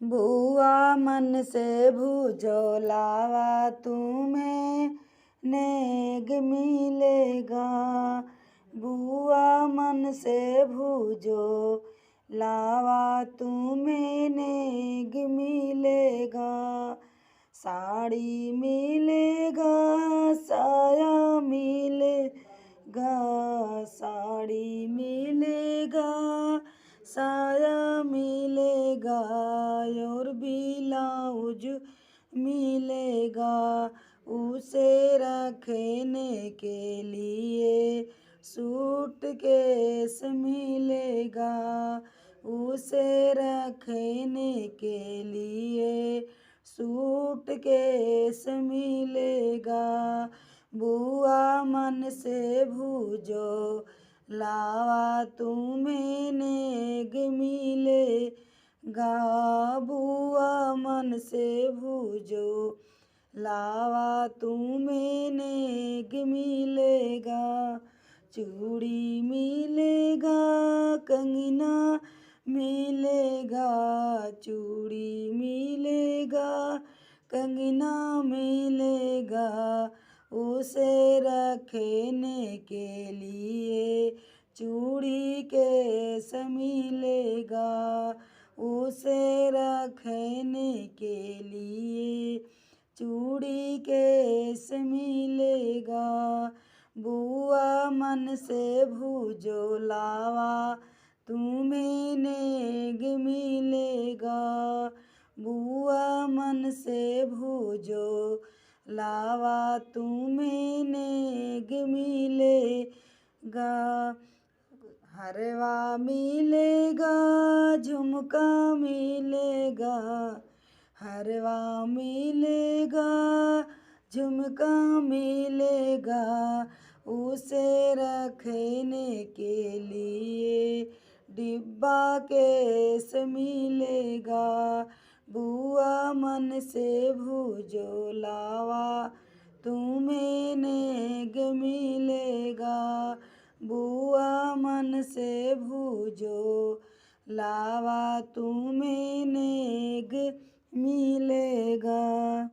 बुआ मन से भूजो लावा तुम्हें नेग मिलेगा। बुआ मन से भूजो लावा तुम्हें नेग मिलेगा। साड़ी मिलेगा साया मिलेगा, साड़ी मिलेगा साया मिलेगा और ब्लाउज मिलेगा। उसे रखने के लिए सूटकेस मिलेगा। उसे रखने के लिए सूटकेस मिलेगा। बुआ मन से भूजो लावा तुम्हें नेग मिलेगा। बुआ मन से भूजो लावा तुम्हें नेग मिलेगा। चूड़ी मिलेगा कंगना मिलेगा, चूड़ी मिलेगा कंगना मिलेगा। उसे रखने के लिए चूड़ी केस मिलेगा। उसे रखने के लिए चूड़ी केस मिलेगा। बुआ मन से भूजो लावा तुम्हें नेग मिलेगा। बुआ मन से भूजो लावा तुम्हें नेग मिलेगा। हरवा मिलेगा झुमका मिलेगा, हरवा मिलेगा झुमका मिलेगा। उसे रखने के लिए डिब्बा केस मिलेगा। बुआ मन से भूजो लावा तुम्हें नेग मिलेगा। बुआ मन से भूजो लावा तुम्हें नेग मिलेगा।